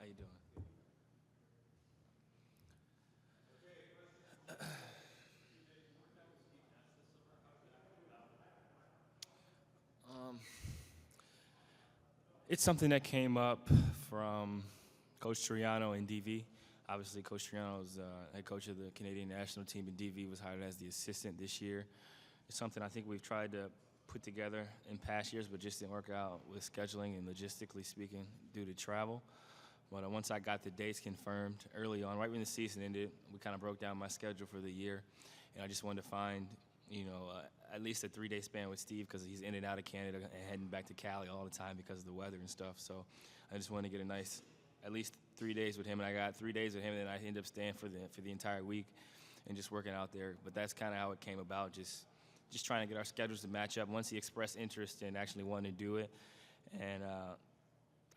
you doing? Um, it's something that came up from Coach Triano in DV. Obviously, Coach Triano is head coach of the Canadian national team, and DV was hired as the assistant this year. It's something I think we've tried to put together in past years, but just didn't work out with scheduling and logistically speaking due to travel. But once I got the dates confirmed early on, right when the season ended, we kind of broke down my schedule for the year, and I just wanted to find, at least a 3-day span with Steve because he's in and out of Canada and heading back to Cali all the time because of the weather and stuff. So I just wanted to get a nice, at least 3 days with him, and I got 3 days with him, and then I ended up staying for the entire week and just working out there. But that's kind of how it came about, just trying to get our schedules to match up. Once he expressed interest in actually wanting to do it, and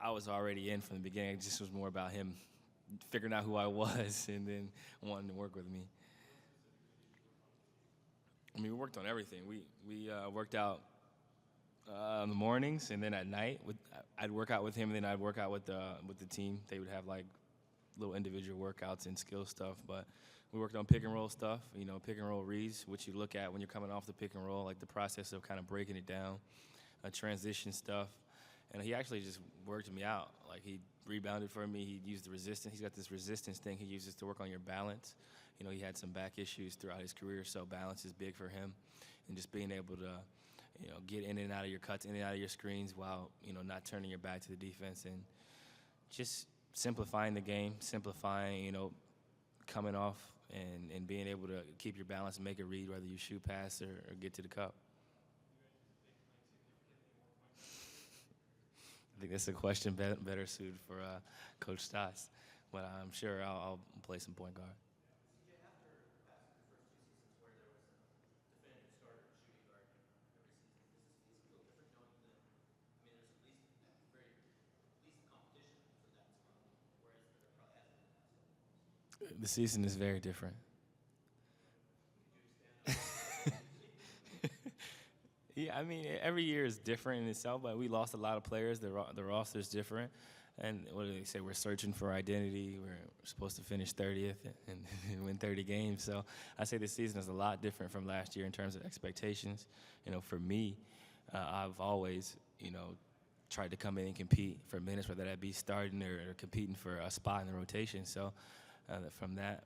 I was already in from the beginning. It just was more about him figuring out who I was and then wanting to work with me. I mean, we worked on everything. We worked out in the mornings, and then at night, I'd work out with him, and then I'd work out with the team. They would have like little individual workouts and skill stuff, but we worked on pick and roll stuff, pick and roll reads, which you look at when you're coming off the pick and roll, like the process of kind of breaking it down, transition stuff. And he actually just worked me out. Like, he rebounded for me. He used the resistance. He's got this resistance thing he uses to work on your balance. He had some back issues throughout his career, so balance is big for him. And just being able to, get in and out of your cuts, in and out of your screens while, not turning your back to the defense. And just simplifying the game, coming off and being able to keep your balance and make a read, whether you shoot pass or get to the cup. I think that's a question better suited for Coach Stotts, but I'm sure I'll play some point guard. CJ, after passing the first 2 seasons where there was a definitive starter and shooting guard every season, does this season feel different knowing that, there's at least competition for that spot, whereas there probably hasn't been the past couple of years? The season is very different. Could you expand on that? Yeah, every year is different in itself, but we lost a lot of players. The roster is different. And what do they say? We're searching for identity. We're supposed to finish 30th and win 30 games. So I say this season is a lot different from last year in terms of expectations. For me, I've always, tried to come in and compete for minutes, whether that be starting or competing for a spot in the rotation. So from that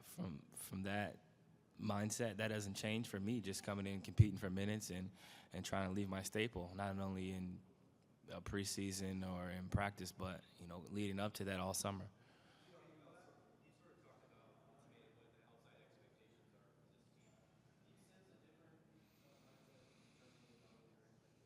mindset, that doesn't change for me, just coming in, competing for minutes and trying to leave my staple, not only in preseason or in practice, but, leading up to that all summer. You sort of talked about ultimately what the outside expectations are for this team. Do you sense a different mindset internally about what your expectations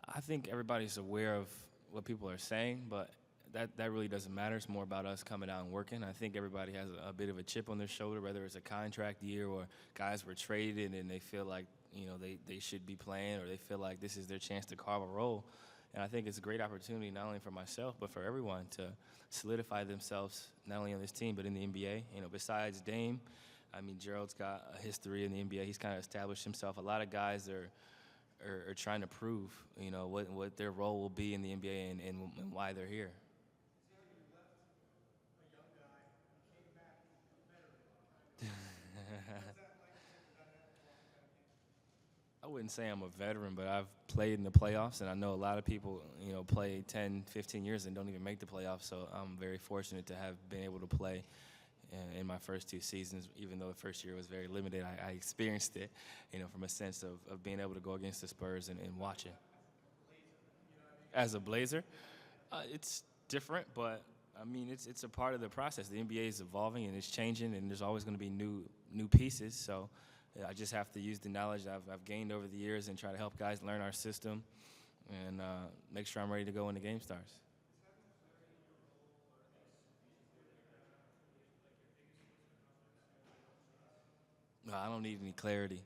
are? I think everybody's aware of what people are saying, but that really doesn't matter. It's more about us coming out and working. I think everybody has a bit of a chip on their shoulder, whether it's a contract year or guys were traded and they feel like, they should be playing, or they feel like this is their chance to carve a role. And I think it's a great opportunity not only for myself but for everyone to solidify themselves not only on this team but in the NBA. Besides Dame, Gerald's got a history in the NBA. He's kind of established himself. A lot of guys are trying to prove, what their role will be in the NBA and why they're here. See how you left a young guy, came back a veteran. What's that like in terms of dynamic walking back in? I wouldn't say I'm a veteran, but I've played in the playoffs, and I know a lot of people, play 10, 15 years and don't even make the playoffs. So I'm very fortunate to have been able to play in my first 2 seasons. Even though the first year was very limited, I experienced it, from a sense of being able to go against the Spurs and watch it. As a Blazer, it's different, but it's a part of the process. The NBA is evolving and it's changing, and there's always going to be new pieces. So I just have to use the knowledge I've gained over the years and try to help guys learn our system and make sure I'm ready to go when the game starts. No, I don't need any clarity.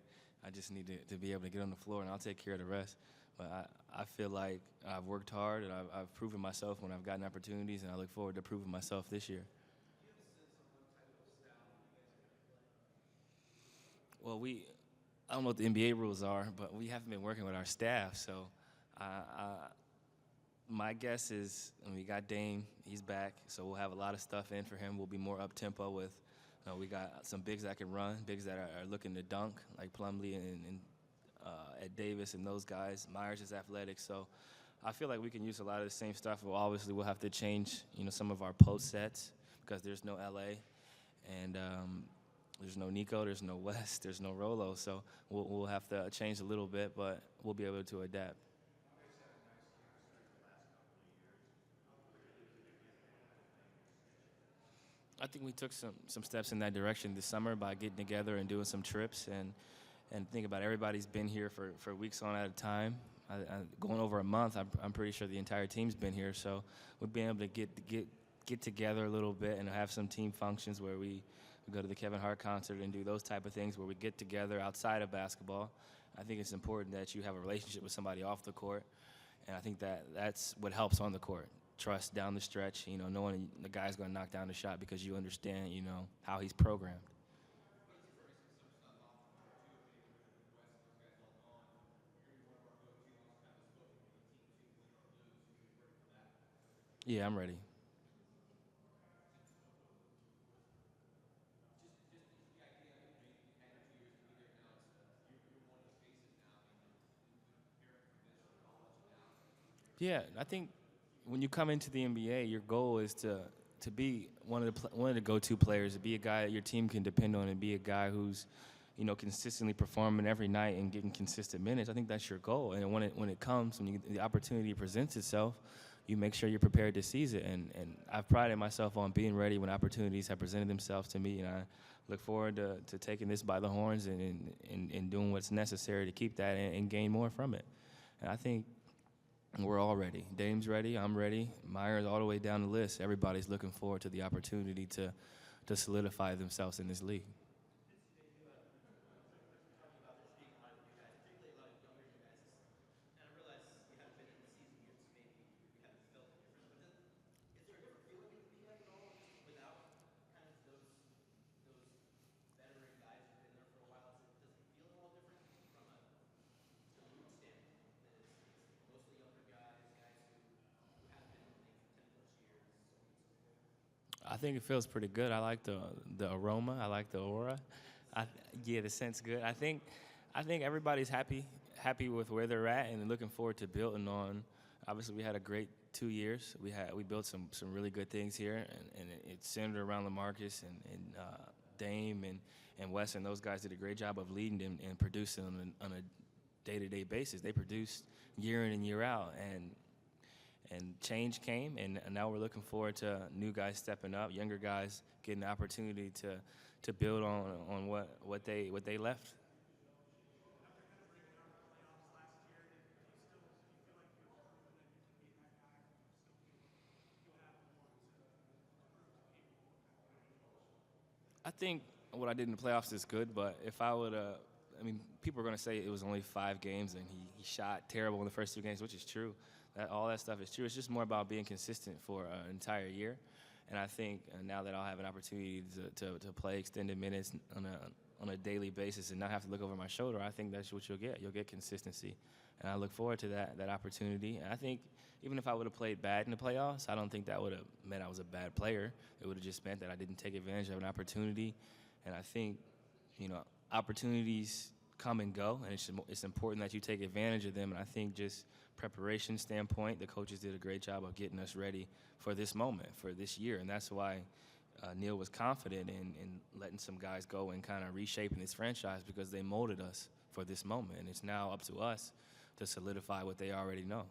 I just need to be able to get on the floor, and I'll take care of the rest. But I feel like I've worked hard, and I've proven myself when I've gotten opportunities, and I look forward to proving myself this year. Well, I don't know what the NBA rules are, but we haven't been working with our staff, so My guess is we got Dame. He's back, so we'll have a lot of stuff in for him. We'll be more up tempo with. We got some bigs that can run, bigs that are looking to dunk, like Plumlee and Ed Davis and those guys. Myers is athletic, so I feel like we can use a lot of the same stuff. Well, obviously, we'll have to change, some of our post sets because there's no LA, and there's no Nico, there's no West, there's no Rolo. So we'll have to change a little bit, but we'll be able to adapt. I think we took some steps in that direction this summer by getting together and doing some trips and think about everybody's been here for weeks on at a time. Going over a month, I'm pretty sure the entire team's been here. So we've been able to get together a little bit and have some team functions where we go to the Kevin Hart concert and do those type of things where we get together outside of basketball. I think it's important that you have a relationship with somebody off the court, and I think that's what helps on the court. Trust down the stretch, knowing the guy's going to knock down the shot because you understand, how he's programmed. Yeah, I'm ready. Yeah, I think when you come into the NBA, your goal is to be one of the go-to players, to be a guy that your team can depend on, and be a guy who's, consistently performing every night and getting consistent minutes. I think that's your goal. And when it comes, when the opportunity presents itself, you make sure you're prepared to seize it. And I've prided myself on being ready when opportunities have presented themselves to me, and I look forward to taking this by the horns and doing what's necessary to keep that and gain more from it. And I think we're all ready. Dame's ready. I'm ready. Myers all the way down the list. Everybody's looking forward to the opportunity to solidify themselves in this league. I think it feels pretty good. I like the aroma. I like the aura. I, yeah, the scent's good. I think everybody's happy with where they're at and looking forward to building on. Obviously, we had a great 2 years. We built some really good things here, and it's centered around LaMarcus and Dame and Wes, and those guys did a great job of leading and producing on a day-to-day basis. They produced year in and year out, and change came, and now we're looking forward to new guys stepping up, younger guys getting the opportunity to build on what they left. I think what I did in the playoffs is good, but if I would, people are going to say it was only 5 games and he shot terrible in the first 2 games, which is true. All that stuff is true. It's just more about being consistent for an entire year. And I think now that I'll have an opportunity to play extended minutes on a daily basis and not have to look over my shoulder, I think that's what you'll get. You'll get consistency. And I look forward to that opportunity. And I think even if I would have played bad in the playoffs, I don't think that would have meant I was a bad player. It would have just meant that I didn't take advantage of an opportunity. And I think, opportunities come and go, and it's important that you take advantage of them. And I think just preparation standpoint, the coaches did a great job of getting us ready for this moment, for this year. And that's why Neil was confident in letting some guys go and kind of reshaping this franchise because they molded us for this moment. And it's now up to us to solidify what they already know.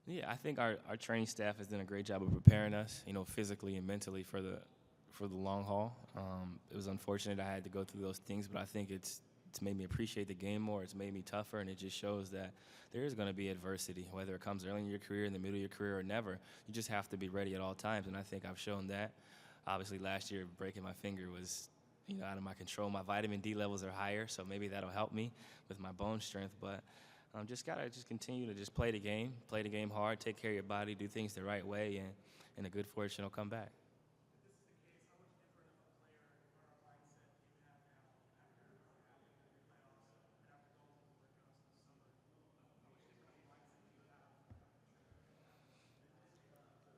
Yeah, I think our training staff has done a great job of preparing us, physically and mentally for the long haul. It was unfortunate I had to go through those things, but I think it's made me appreciate the game more. It's made me tougher, and it just shows that there is going to be adversity, whether it comes early in your career, in the middle of your career, or never. You just have to be ready at all times, and I think I've shown that. Obviously, last year, breaking my finger was out of my control. My vitamin D levels are higher, so maybe that'll help me with my bone strength, but Just gotta just continue to just play the game hard, take care of your body, do things the right way, and the good fortune will come back.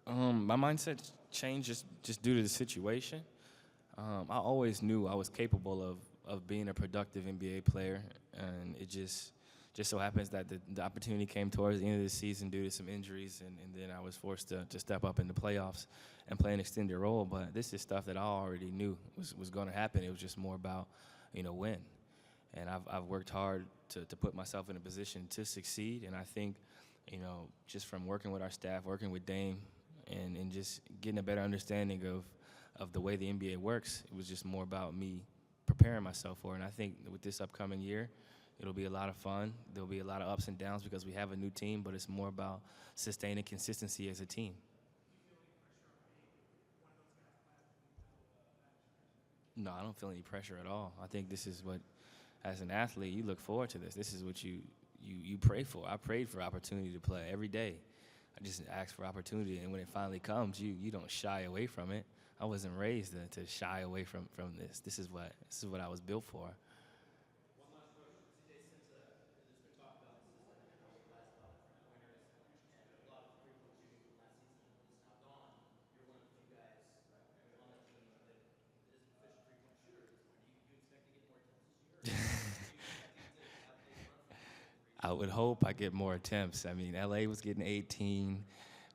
My mindset changed just due to the situation. I always knew I was capable of being a productive NBA player, and it just so happens that the opportunity came towards the end of the season due to some injuries, and then I was forced to step up in the playoffs and play an extended role. But this is stuff that I already knew was going to happen. It was just more about, when. And I've worked hard to put myself in a position to succeed, and I think, just from working with our staff, working with Dame, and just getting a better understanding of the way the NBA works, it was just more about me preparing myself for it. And I think with this upcoming year, it'll be a lot of fun. There'll be a lot of ups and downs because we have a new team, but it's more about sustaining consistency as a team. No, I don't feel any pressure at all. I think this is what, as an athlete, you look forward to this. This is what you pray for. I prayed for opportunity to play every day. I just asked for opportunity, and when it finally comes, you don't shy away from it. I wasn't raised to shy away from this. This is what I was built for. One last question, CJ. Since there's been talk about this is an NBA class, a lot of three-pointers, and a lot of three-point shooting from last season is now gone. You're one of the few guys on the team that is a proficient three-point shooter at this point. Do you expect to get more attempts this year? Or do you expect to have a big run from you? I would hope I get more attempts. I mean, LA was getting 18,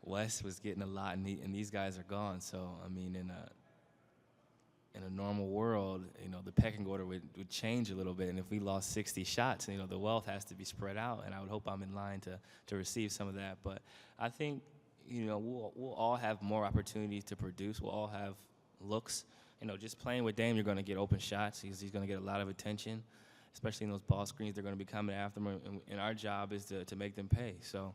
West was getting a lot, and these guys are gone. So, I mean, in a normal world, the pecking order would change a little bit. And if we lost 60 shots, the wealth has to be spread out. And I would hope I'm in line to receive some of that. But I think, we'll all have more opportunities to produce. We'll all have looks. Just playing with Dame, you're going to get open shots. He's going to get a lot of attention, especially in those ball screens. They're going to be coming after him, and our job is to make them pay. So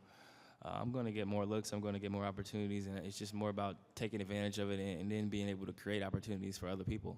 I'm going to get more looks. I'm going to get more opportunities, and it's just more about taking advantage of it and then being able to create opportunities for other people.